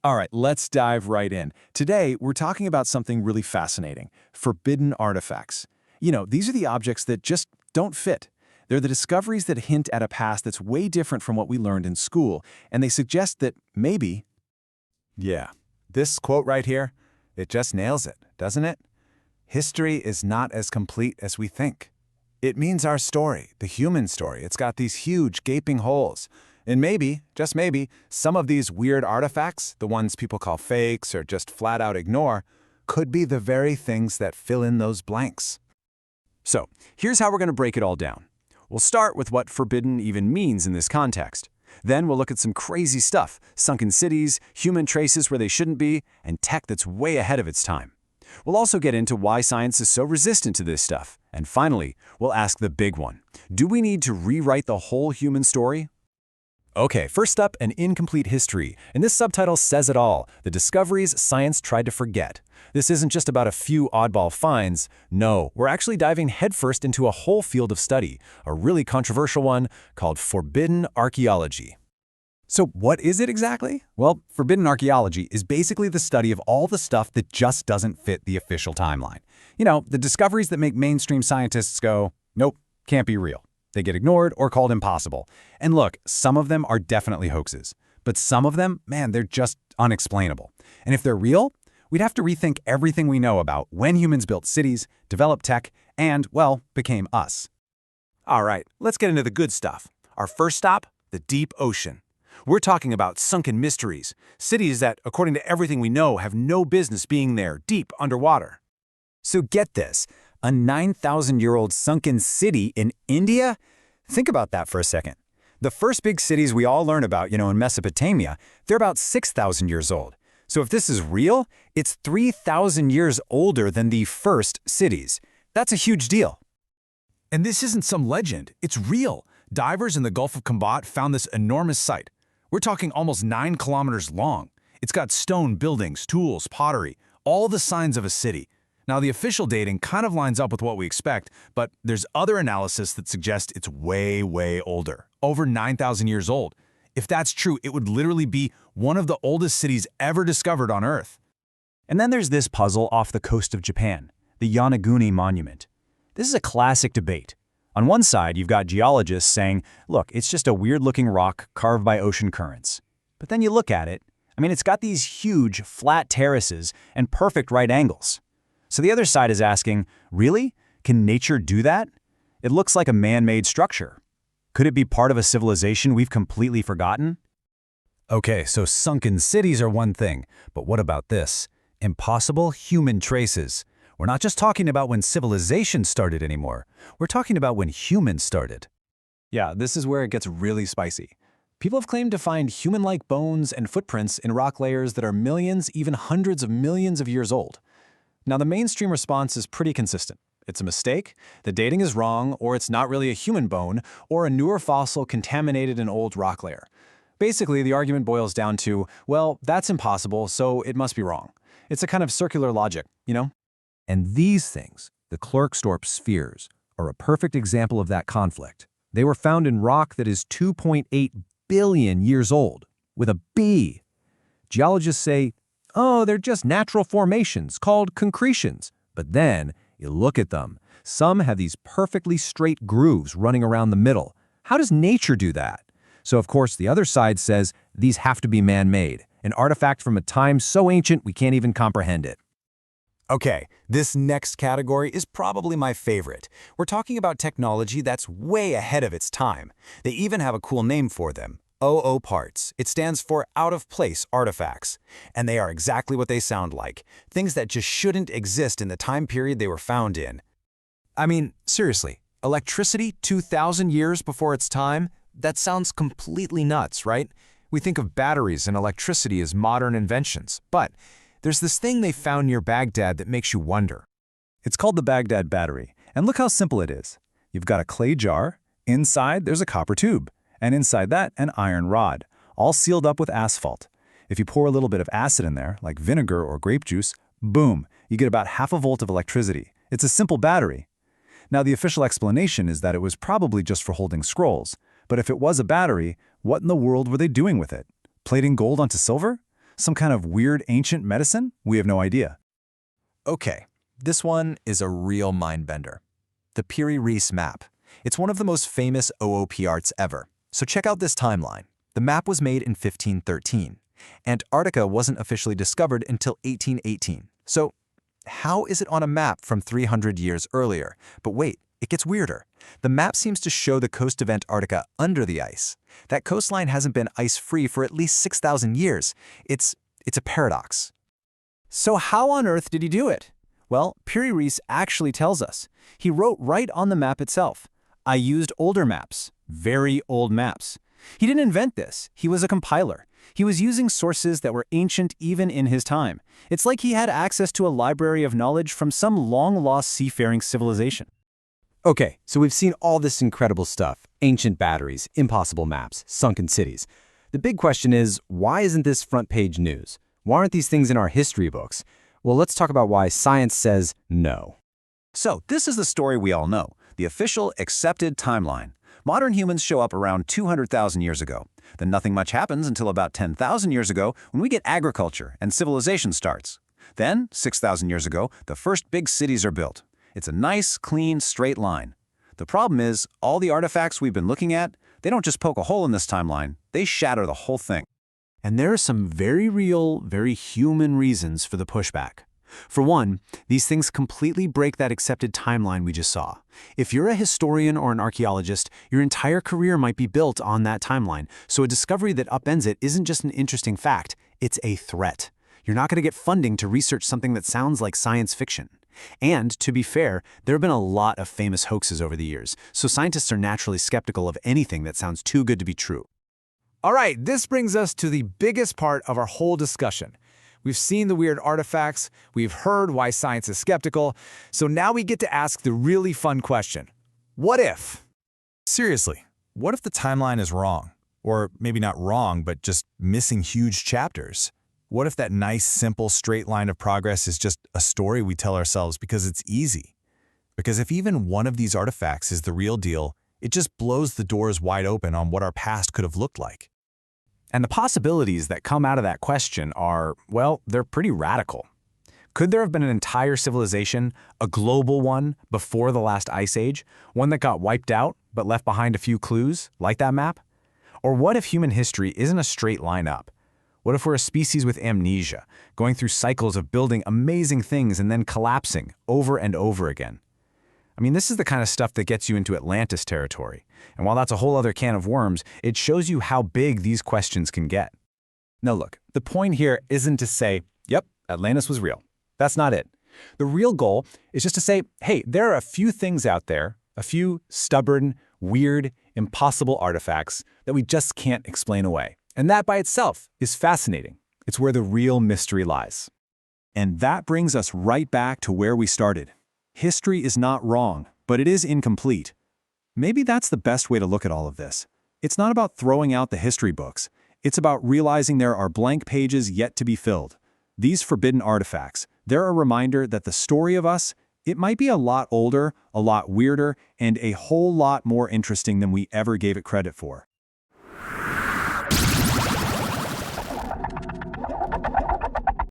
All right, let's dive right in. Today, we're talking about something really fascinating, forbidden artifacts. These are the objects that just don't fit. They're the discoveries that hint at a past that's way different from what we learned in school, and they suggest that maybe. Yeah, this quote right here, it just nails it, doesn't it? History is not as complete as we think. It means our story, the human story. It's got these huge gaping holes. And maybe, just maybe, some of these weird artifacts, the ones people call fakes or just flat out ignore, could be the very things that fill in those blanks. So, here's how we're going to break it all down. We'll start with what forbidden even means in this context. Then we'll look at some crazy stuff, sunken cities, human traces where they shouldn't be, and tech that's way ahead of its time. We'll also get into why science is so resistant to this stuff. And finally, we'll ask the big one. Do we need to rewrite the whole human story? Okay, first up, an incomplete history. And this subtitle says it all, the discoveries science tried to forget. This isn't just about a few oddball finds. No, we're actually diving headfirst into a whole field of study, a really controversial one called forbidden archaeology. So what is it exactly? Well, forbidden archaeology is basically the study of all the stuff that just doesn't fit the official timeline. The discoveries that make mainstream scientists go, nope, can't be real. They get ignored or called impossible. And look, some of them are definitely hoaxes. But some of them, man, they're just unexplainable. And if they're real, we'd have to rethink everything we know about when humans built cities, developed tech, and, well, became us. All right, let's get into the good stuff. Our first stop, the deep ocean. We're talking about sunken mysteries, cities that, according to everything we know, have no business being there, deep underwater. So get this, a 9,000-year-old sunken city in India? Think about that for a second. The first big cities we all learn about, in Mesopotamia, they're about 6,000 years old. So if this is real, it's 3,000 years older than the first cities. That's a huge deal. And this isn't some legend, it's real. Divers in the Gulf of Qambat found this enormous site. We're talking almost 9 kilometers long. It's got stone buildings, tools, pottery, all the signs of a city. Now, the official dating kind of lines up with what we expect, but there's other analysis that suggest it's way, way older, over 9,000 years old. If that's true, it would literally be one of the oldest cities ever discovered on Earth. And then there's this puzzle off the coast of Japan, the Yonaguni Monument. This is a classic debate. On one side, you've got geologists saying, look, it's just a weird-looking rock carved by ocean currents. But then you look at it, it's got these huge, flat terraces and perfect right angles. So the other side is asking, really? Can nature do that? It looks like a man-made structure. Could it be part of a civilization we've completely forgotten? Okay, so sunken cities are one thing, but what about this? Impossible human traces. We're not just talking about when civilization started anymore. We're talking about when humans started. Yeah, this is where it gets really spicy. People have claimed to find human-like bones and footprints in rock layers that are millions, even hundreds of millions of years old. Now, the mainstream response is pretty consistent. It's a mistake, the dating is wrong, or it's not really a human bone, or a newer fossil contaminated an old rock layer. Basically, the argument boils down to, well, that's impossible, so it must be wrong. It's a kind of circular logic, And these things, the Klerksdorp spheres, are a perfect example of that conflict. They were found in rock that is 2.8 billion years old, with a B. Geologists say, oh, they're just natural formations called concretions. But then, you look at them. Some have these perfectly straight grooves running around the middle. How does nature do that? So, of course, the other side says these have to be man-made, an artifact from a time so ancient we can't even comprehend it. Okay, this next category is probably my favorite. We're talking about technology that's way ahead of its time. They even have a cool name for them. OO parts. It stands for out-of-place artifacts. And they are exactly what they sound like. Things that just shouldn't exist in the time period they were found in. Seriously, electricity 2,000 years before its time? That sounds completely nuts, right? We think of batteries and electricity as modern inventions, but there's this thing they found near Baghdad that makes you wonder. It's called the Baghdad battery, and look how simple it is. You've got a clay jar, inside there's a copper tube, and inside that an iron rod, all sealed up with asphalt. If you pour a little bit of acid in there, like vinegar or grape juice, boom, you get about half a volt of electricity. It's a simple battery. Now, the official explanation is that it was probably just for holding scrolls, but if it was a battery, what in the world were they doing with it? Plating gold onto silver? Some kind of weird ancient medicine? We have no idea. Okay, this one is a real mind-bender. The Piri-Reis map. It's one of the most famous OOP arts ever. So check out this timeline. The map was made in 1513. Antarctica wasn't officially discovered until 1818. So how is it on a map from 300 years earlier? But wait, it gets weirder. The map seems to show the coast of Antarctica under the ice. That coastline hasn't been ice-free for at least 6,000 years. It's a paradox. So how on earth did he do it? Well, Piri-Reis actually tells us. He wrote right on the map itself. I used older maps, very old maps. He didn't invent this. He was a compiler. He was using sources that were ancient even in his time. It's like he had access to a library of knowledge from some long-lost seafaring civilization. Okay, so we've seen all this incredible stuff. Ancient batteries, impossible maps, sunken cities. The big question is, why isn't this front page news? Why aren't these things in our history books? Well, let's talk about why science says no. So this is the story we all know, the official accepted timeline. Modern humans show up around 200,000 years ago. Then nothing much happens until about 10,000 years ago when we get agriculture and civilization starts. Then, 6,000 years ago, the first big cities are built. It's a nice, clean, straight line. The problem is, all the artifacts we've been looking at, they don't just poke a hole in this timeline, they shatter the whole thing. And there are some very real, very human reasons for the pushback. For one, these things completely break that accepted timeline we just saw. If you're a historian or an archaeologist, your entire career might be built on that timeline, so a discovery that upends it isn't just an interesting fact, it's a threat. You're not going to get funding to research something that sounds like science fiction. And, to be fair, there have been a lot of famous hoaxes over the years, so scientists are naturally skeptical of anything that sounds too good to be true. All right, this brings us to the biggest part of our whole discussion. We've seen the weird artifacts, we've heard why science is skeptical, so now we get to ask the really fun question. What if? Seriously, what if the timeline is wrong? Or maybe not wrong, but just missing huge chapters? What if that nice, simple, straight line of progress is just a story we tell ourselves because it's easy? Because if even one of these artifacts is the real deal, it just blows the doors wide open on what our past could have looked like. And the possibilities that come out of that question are, well, they're pretty radical. Could there have been an entire civilization, a global one, before the last ice age, one that got wiped out but left behind a few clues, like that map? Or what if human history isn't a straight line up? What if we're a species with amnesia, going through cycles of building amazing things and then collapsing over and over again? I mean, this is the kind of stuff that gets you into Atlantis territory. And while that's a whole other can of worms, it shows you how big these questions can get. Now look, the point here isn't to say, yep, Atlantis was real. That's not it. The real goal is just to say, hey, there are a few things out there, a few stubborn, weird, impossible artifacts that we just can't explain away. And that by itself is fascinating. It's where the real mystery lies. And that brings us right back to where we started. History is not wrong, but it is incomplete. Maybe that's the best way to look at all of this. It's not about throwing out the history books. It's about realizing there are blank pages yet to be filled. These forbidden artifacts, they're a reminder that the story of us, it might be a lot older, a lot weirder, and a whole lot more interesting than we ever gave it credit for.